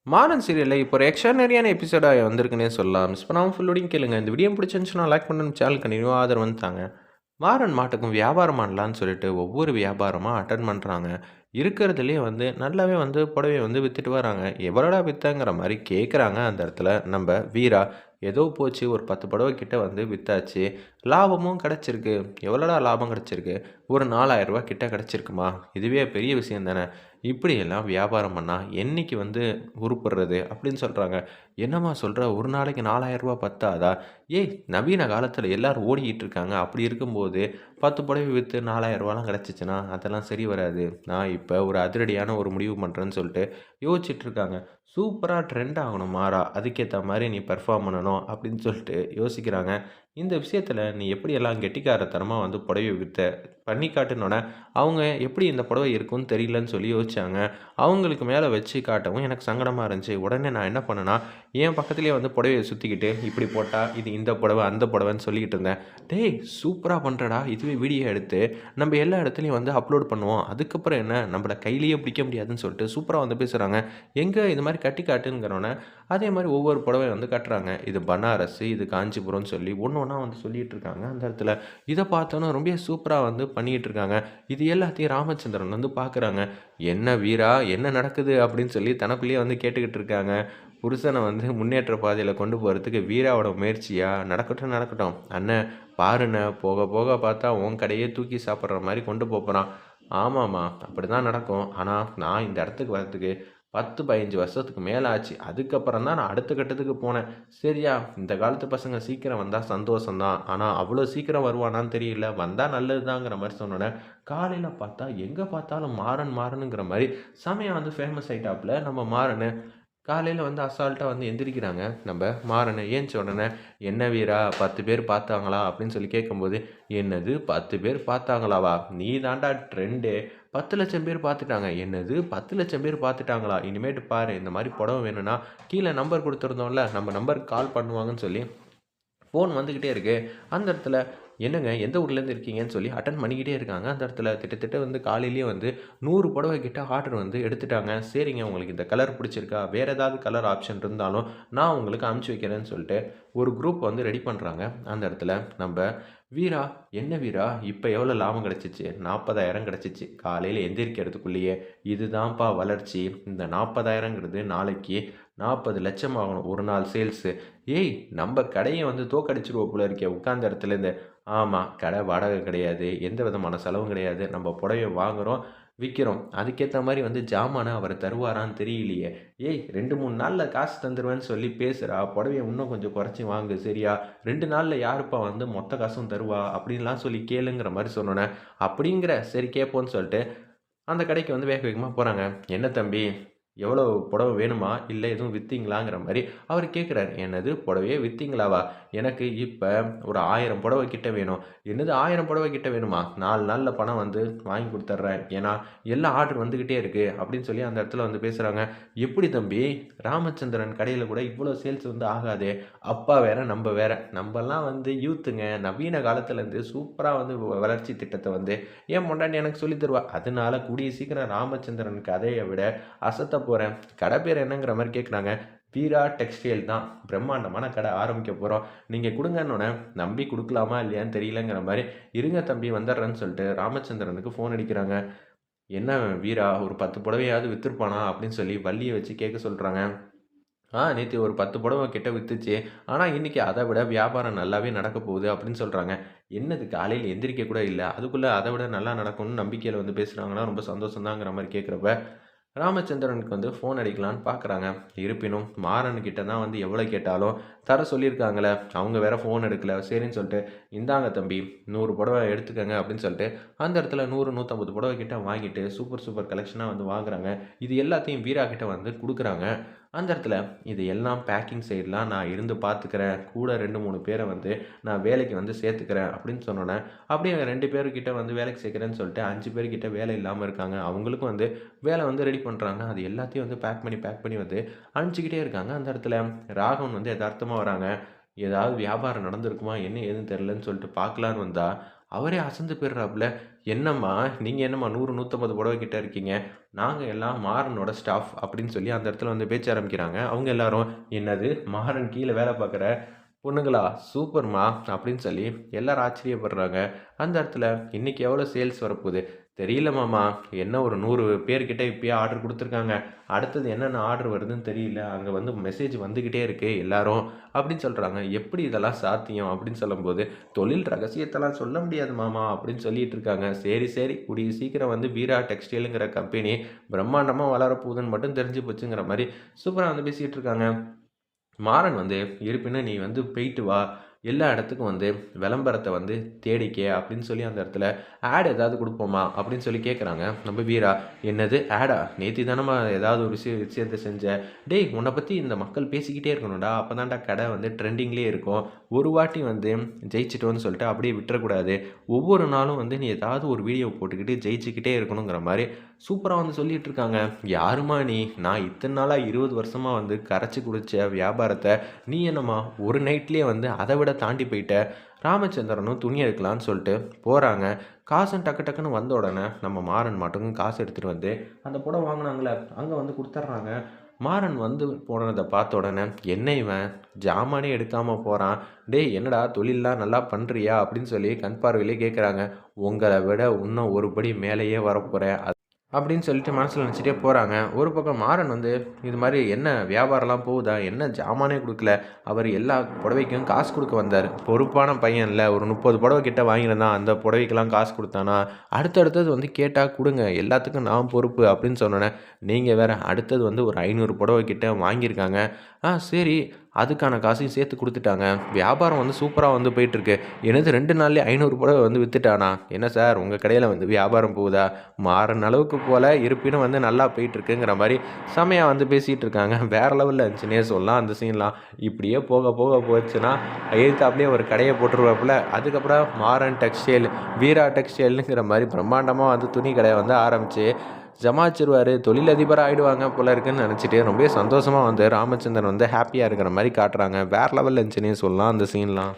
மாறன் சீரியல்ல இப்போ ஒரு எக்ஸ்ட்ரானரியான எபிசோடா வந்திருக்குன்னே சொல்லலாம். மிஸ் பண்ணாம ஃபுல்லோடையும் கேளுங்க. இந்த வீடியோ பிடிச்சிருந்துச்சுன்னா லைக் பண்ணுங்க. சேனல் கண்டினியூவா ஆதரவு தாங்க. மாறன் மாட்டுக்கும் வியாபாரம் பண்ணலான்னு சொல்லிட்டு ஒவ்வொரு வியாபாரமா அட்டெண்ட் பண்றாங்க. இருக்கிறதுலயே நல்லாவே புடவைய வித்துட்டு வராங்க. எவ்வளோடா வித்தங்கிற மாரி கேட்குறாங்க அந்த இடத்துல நம்ப வீரா. ஏதோ போச்சு ஒரு 10 புடவ கிட்ட வித்தாச்சு. லாபமும் கிடைச்சிருக்கு. எவ்வளோடா லாபம் கிடைச்சிருக்கு? ஒரு ரூ. 4000 கிட்ட கிடைச்சிருக்குமா? இதுவே பெரிய விஷயம் தானே! இப்படியெல்லாம் வியாபாரம் பண்ணா என்னைக்கு உருப்படுறது? அப்படின்னு சொல்றாங்க. என்னம்மா சொல்ற? ஒரு நாளைக்கு ரூ. 4000 பத்தாதா? ஏய்! நவீன காலத்தில எல்லாரும் ஓடிக்கிட்டு இருக்காங்க. அப்படி இருக்கும்போது 10 புடவை வித்து ரூ. 4000லாம் கிடைச்சுச்சுன்னா, அதெல்லாம் சரி வராது. நான் இப்ப ஒரு அதிரடியான ஒரு முடிவு பண்றேன்னு சொல்லிட்டு யோசிச்சுட்டு இருக்காங்க. சூப்பரா ட்ரெண்ட் ஆகணும் மாறா. அதுக்கேத்த மாரி நீ பெர்ஃபார்ம் பண்ணணும் அப்படின்னு சொல்லிட்டு யோசிக்கிறாங்க. இந்த விஷயத்தில நீ எப்படியெல்லாம் கெட்டிக்காரத்தனமா புடவைய வித்த? பண்ணி காட்டுனோனே, அவங்க எப்படி இந்த புடவை இருக்கும்னு தெரியலன்னு சொல்லி யோசிச்சாங்க. அவங்களுக்கு மேல வச்சு காட்டவும் எனக்கு சங்கடமா இருந்துச்சு. உடனே நான் என்ன பண்ணேன்னா, என் பக்கத்திலேயே புடவைய சுத்திக்கிட்டு, இப்படி போட்டா இது இந்த புடவ, அந்த புடவன்னு சொல்லிக்கிட்டு இருந்தேன். "டேய் சூப்பரா பண்றடா! இதுவே வீடியோ எடுத்து நம்ம எல்லா இடத்துலயும் அப்லோட் பண்ணுவோம். அதுக்கப்புறம் என்ன நம்மள கையிலேயே பிடிக்க முடியாதுன்னு" சொல்லிட்டு சூப்பரா பேசுறாங்க. எங்க இது மாரி கட்டி காட்டுங்கிறோனே, அதே மாரி ஒவ்வொரு புடவைய காட்டுறாங்க. இது பனாரஸ், இது காஞ்சிபுரம்னு சொல்லி ஒண்ணு ஒண்ணா சொல்லிட்டு இருக்காங்க அந்த இடத்துல. இத பார்த்தோனே ரொம்பவே சூப்பரா பண்ணிட்டு இருக்காங்க. இது எல்லாத்தையும் ராமச்சந்திரன் பார்க்குறாங்க. "என்ன வீரா, என்ன நடக்குது?" அப்படின்னு சொல்லி தனக்குள்ளேயே கேட்டுக்கிட்டு இருக்காங்க. புருஷன முன்னேற்ற பாதையில கொண்டு போறதுக்கு வீராவோட முயற்சியா? நடக்கட்டும், நடக்கட்டும். அண்ணன் பாருண்ண, போக போக பார்த்தா உன் கடையே தூக்கி சாப்பிடுற மாரி கொண்டு போப்போறான். ஆமாமா, அப்படிதான் நடக்கும். ஆனா, நான் இந்த இடத்துக்கு வரதுக்கு 10, 15 வருஷத்துக்கு மேல ஆச்சு. அதுக்கப்புறம் தான் நான் அடுத்த கட்டத்துக்கு போனேன். சரியா? இந்த காலத்து பசங்க சீக்கிரம் வந்தா சந்தோஷம் தான். ஆனா, அவ்வளோ சீக்கிரம் வருவானான்னு தெரியல. வந்தா நல்லது தாங்கிற மாரி சொன்னோனே, காலையில பார்த்தா எங்க பார்த்தாலும் மாறன் மாறனுங்கிற மாரி செமையா ஃபேமஸ் ஆயிட்டாப்புல நம்ம மாறனு. காலையில அசால்ட்டா எந்திரிக்கிறாங்க நம்ப மாறனு. ஏந்திச்ச உடனே, "என்ன வீரா 10 பேர் பார்த்தாங்களா?" அப்படின்னு சொல்லி கேட்கும்போது, "என்னது 10 பேர் பார்த்தாங்களாவா? நீ தான்டா ட்ரெண்டே. 10,00,000 பேர் பார்த்துட்டாங்க." "என்னது 10,00,000 பேர் பார்த்துட்டாங்களா? இனிமேட்டு பாரு இந்த மாரி புடவ வேணும்னா, கீழ நம்பர் குடுத்துருந்தோம்ல, நம்ம நம்பருக்கு கால் பண்ணுவாங்கன்னு" சொல்லி ஃபோன் வந்துக்கிட்டே இருக்கு. அந்த இடத்துல, "என்னங்க எந்த ஊர்லேருந்து இருக்கீங்கன்னு?" சொல்லி அட்டெண்ட் பண்ணிக்கிட்டே இருக்காங்க. அந்த இடத்துல கிட்டத்தட்ட காலையிலேயே 100 புடவை கிட்ட ஆர்டர் எடுத்துட்டாங்க. "சரிங்க உங்களுக்கு இந்த கலர் பிடிச்சிருக்கா? வேற ஏதாவது கலர் ஆப்ஷன் இருந்தாலும் நான் உங்களுக்கு அனுப்பிச்சு வைக்கிறேன்னு" சொல்லிட்டு ஒரு குரூப் ரெடி பண்றாங்க. அந்த இடத்துல நம்ப வீரா, "என்ன வீரா இப்ப எவ்வளோ லாபம் கிடைச்சுச்சு?" 40,000 கிடைச்சுச்சு. காலையில எந்திரிக்கிறதுக்குள்ளேயே. இதுதான்ப்பா வளர்ச்சி. இந்த 40,000ங்கிறது நாளைக்கு 40,00,000 ஆகணும். ஒரு நாள் சேல்ஸு. ஏய்! நம்ப கடைய தோற்கடிச்சுருவ போல இருக்கே! உட்காந்த இடத்துலேருந்து. ஆமா. கடை வாடகை கிடையாது. எந்த விதமான செலவும் கிடையாது. நம்ம புடவைய வாங்குறோம், விக்கிறோம். அதுக்கேத்த மாரி ஜாமான அவரு தருவாரான்னு தெரியலையே! ஏய்! 2, 3 நாள்ல காசு தந்துருவேன்னு சொல்லி பேசுறா. புடவைய இன்னும் கொஞ்சம் குறைச்சு வாங்கு சரியா? 2 நாள்ல யாருப்பா மொத்த காசும் தருவா? அப்படின்லாம் சொல்லி கேளுங்கிற மாரி சொன்னோனே, அப்படிங்கிற சரி கேட்போம்ன்னு சொல்லிட்டு, அந்த கடைக்கு வேக வேகமா போறாங்க. "என்ன தம்பி? எவ்வளோ புடவ வேணுமா? இல்ல எதுவும் வித்தீங்களாங்கிற மாரி அவரு கேட்குறாரு. என்னது புடவையே வித்தீங்களாவா? எனக்கு இப்ப ஒரு 1000 புடவ கிட்ட வேணும். என்னது 1000 புடவ கிட்ட வேணுமா? 4 நாள்ல பணம் வாங்கி குடுத்துர்றேன். ஏன்னா, எல்லா ஆர்டர் வந்துகிட்டே இருக்கு. அப்படின்னு சொல்லி அந்த இடத்துல பேசுறாங்க. எப்படி தம்பி? ராமச்சந்திரன் கடையில கூட இவ்வளோ சேல்ஸ் ஆகாதே. அப்பா வேற, நம்ப வேற. நம்பலாம் யூத்துங்க. நவீன காலத்துலேருந்து சூப்பரா வளர்ச்சி திட்டத்த என் பொண்டாட்டி எனக்கு சொல்லி தருவா. அதனால கூடிய சீக்கிரம் ராமச்சந்திரன் கதைய விட அசத்த போறேன். கடை பேர் என்னங்கிற மாரி கேட்குறாங்க. வீரா டெக்ஸ்டைல் தான். பிரம்மாண்டமான கடை ஆரம்பிக்க போறோம். நீங்க குடுங்கன்னோனே, நம்பி குடுக்கலாமா இல்லையான்னு தெரியலங்கிற மாரி, இருங்க தம்பி வந்துடுறேன்னு சொல்லிட்டு ராமச்சந்திரனுக்கு ஃபோன் அடிக்கிறாங்க. "என்ன வீரா ஒரு 10 புடவையாவது வித்துருப்பானா?" அப்படின்னு சொல்லி வள்ளிய வச்சு கேட்க சொல்றாங்க. நேத்து ஒரு 10 புடவ கிட்ட வித்துச்சு. ஆனா, இன்னைக்கு அத விட வியாபாரம் நல்லாவே நடக்க போகுது அப்படின்னு சொல்றாங்க. என்னது காலையில எந்திரிக்க கூட இல்ல. அதுக்குள்ள அத விட நல்லா நடக்கும்னு நம்பிக்கையில பேசுறாங்கன்னா, ரொம்ப சந்தோஷம் தாங்கிற மாரி கேட்கிறப்ப, ராமச்சந்திரனுக்கு ஃபோன் அடிக்கலான்னு பார்க்குறாங்க. இருப்பினும் மாறன் கிட்ட தான் எவ்வளோ கேட்டாலும் தர சொல்லியிருக்காங்களே. அவங்க வேற ஃபோன் எடுக்கல. சரின்னு சொல்லிட்டு, "இந்தாங்க தம்பி 100 புடவ எடுத்துக்கங்க" அப்படின்னு சொல்லிட்டு, அந்த இடத்துல 100, 150 புடவ கிட்ட வாங்கிட்டு சூப்பர் சூப்பர் கலெக்ஷனா வாங்குறாங்க. இது எல்லாத்தையும் வீரா கிட்ட குடுக்குறாங்க. அந்த இடத்துல, "இது எல்லாம் பேக்கிங் சைட்லாம் நான் இருந்து பார்த்துக்கிறேன். கூட 2, 3 பேர நான் வேலைக்கு சேர்த்துக்கிறேன்" அப்படின்னு சொன்னோனே, அப்படியே 2 பேர்கிட்ட வேலைக்கு சேர்க்கிறேன்னு சொல்லிட்டு 5 பேர்கிட்ட வேலை இல்லாம இருக்காங்க. அவங்களுக்கும் வேலை ரெடி பண்றாங்க. அது எல்லாத்தையும் பேக் பண்ணி அனுப்பிச்சுக்கிட்டே இருக்காங்க. அந்த இடத்துல ராகவன் எதார்த்தமா வராங்க. ஏதாவது வியாபாரம் நடந்திருக்குமா? என்ன ஏதுன்னு தெரியலன்னு சொல்லிட்டு பார்க்கலான்னு வந்தா, அவரே அசந்து போயிடுறாப்புல. "என்னம்மா, நீங்க என்னம்மா 100, 150 புடவை கிட்ட இருக்கீங்க. நாங்க எல்லாம் மாறனோட ஸ்டாஃப்" அப்படின்னு சொல்லி அந்த இடத்துல வந்து பேச்ச ஆரம்பிக்கிறாங்க. அவங்க எல்லாரும், "என்னது மாறன் கீழ வேலை பார்க்குற பொண்ணுங்களா? சூப்பர்மா" அப்படின்னு சொல்லி எல்லாரும் ஆச்சரியப்படுறாங்க. அந்த இடத்துல இன்னைக்கு எவ்வளோ சேல்ஸ் வரப்போகுது? தெரியல மாமா. என்ன ஒரு 100 பேர்கிட்ட இப்பயே ஆர்டர் குடுத்துருக்காங்க. அடுத்தது என்னென்ன ஆர்டர் வருதுன்னு தெரியல. அங்க வந்து மெசேஜ் வந்துகிட்டே இருக்கு எல்லாரும் அப்படின்னு சொல்றாங்க. எப்படி இதெல்லாம் சாத்தியம்? அப்படின்னு சொல்லும்போது, தொழில் ரகசியத்தெல்லாம் சொல்ல முடியாது மாமா அப்படின்னு சொல்லிட்டு இருக்காங்க. சரி, சரி, கூடிய சீக்கிரம் வந்து வீரா டெக்ஸ்டைல்ங்கிற கம்பெனி பிரம்மாண்டமா வளரப்போகுதுன்னு மட்டும் தெரிஞ்சு போச்சுங்கிற மாரி சூப்பரா வந்து பேசிட்டு இருக்காங்க. மாறன் வந்து, "இருப்பினும் நீ வந்து போயிட்டு வா. எல்லா இடத்துக்கும் வந்து விளம்பரத்த வந்து தேடிக்க" அப்படின்னு சொல்லி அந்த இடத்துல ஆட் ஏதாவது குடுப்போமா? அப்படின்னு சொல்லி கேட்குறாங்க. நம்ம வீரா, "என்னது ஆடா? நேத்து தானம்மா ஏதாவது ஒரு விஷயத்த செஞ்ச. டேய், உன்ன பத்தி இந்த மக்கள் பேசிக்கிட்டே இருக்கணும்டா. அப்பதான்டா கடை வந்து ட்ரெண்டிங்லயே இருக்கும். ஒரு வாட்டி வந்து ஜெயிச்சுட்டோன்னு சொல்லிட்டு அப்படியே விட்டுறக்கூடாது. ஒவ்வொரு நாளும் வந்து நீ ஏதாவது ஒரு வீடியோ போட்டுக்கிட்டு ஜெயிச்சுக்கிட்டே இருக்கணுங்கிற மாரி சூப்பரா வந்து சொல்லிட்டு இருக்காங்க. யாரும்மா நீ? நான் இத்தன நாளா 20 வருஷமா வந்து கரைச்சு குடிச்ச வியாபாரத்த, நீ என்னம்மா ஒரு நைட்லயே வந்து அத விட தாண்டி போயிட்ட. ராமச்சந்திரனும் துணி எடுக்கலான்னு சொல்லிட்டு போறாங்க. காசும் டக்கு டக்குன்னு வந்த உடனே நம்ம மாறன் மாட்டுக்கும் காசு எடுத்துட்டு வந்து அந்த புடவ வாங்குனாங்கல்ல, அங்க வந்து குடுத்துர்றாங்க. மாறன் வந்து போனத பார்த்த உடனே, "என்ன இவன் ஜாமானே எடுக்காம போறான். டேய், என்னடா தொழில்லாம் நல்லா பண்றியா?" அப்படின்னு சொல்லி கண் பார்வையிலே கேட்குறாங்க. "உங்கள விட இன்னும் ஒரு படி மேலேயே வரப்போறேன்" அப்படின்னு சொல்லிட்டு மனசுல நினச்சிட்டே போறாங்க. ஒரு பக்கம் மாறன் வந்து, இது மாரி "என்ன வியாபாரம்லாம் போகுதா? என்ன ஜாமானே குடுக்கல?" அவரு எல்லா புடவைக்கும் காசு குடுக்க வந்தாரு. பொறுப்பான பையன்ல. ஒரு 30 புடவ கிட்ட வாங்கியிருந்தான். அந்த புடவைக்கெல்லாம் காசு குடுத்தானா, அடுத்தடுத்தது வந்து கேட்டா குடுங்க. எல்லாத்துக்கும் நான் பொறுப்பு அப்படின்னு சொன்னோனே, நீங்க வேற அடுத்தது வந்து ஒரு 500 புடவ கிட்ட வாங்கியிருக்காங்க. சரி, அதுக்கான காசையும் சேர்த்து குடுத்துட்டாங்க. வியாபாரம் வந்து சூப்பரா வந்து போயிட்டுருக்கு. என்னது 2 நாள்லயே 500 புடவ வந்து வித்துட்டானா? என்ன சார், உங்க கடையில வந்து வியாபாரம் போகுதா? மாறன அளவுக்கு போல, இருப்பினும் வந்து நல்லா போயிட்டுருக்குங்கிற மாரி செமையா வந்து பேசிட்டு இருக்காங்க. வேற லெவல்ல இருந்துச்சுன்னே சொல்லலாம் அந்த சீன்லாம். இப்படியே போக போக போச்சுன்னா, எதுத்தாப்புலயே ஒரு கடைய போட்டுருவாப்புல. அதுக்கப்புறம் மாறன் டெக்ஸ்டைல், வீரா டெக்ஸ்டைல்ங்கிற மாரி பிரம்மாண்டமா வந்து துணி கடைய வந்து ஆரம்பிச்சு ஜமாச்சிருவாரு. தொழிலதிபரா ஆயிடுவாங்க போல இருக்குன்னு நெனச்சுட்டு ரொம்பவே சந்தோஷமா வந்து ராமச்சந்திரன் வந்து ஹேப்பியா இருக்கிற மாரி காட்டுறாங்க. வேற லெவல்ல இருந்துச்சுன்னே சொல்லலாம் அந்த சீன்லாம்.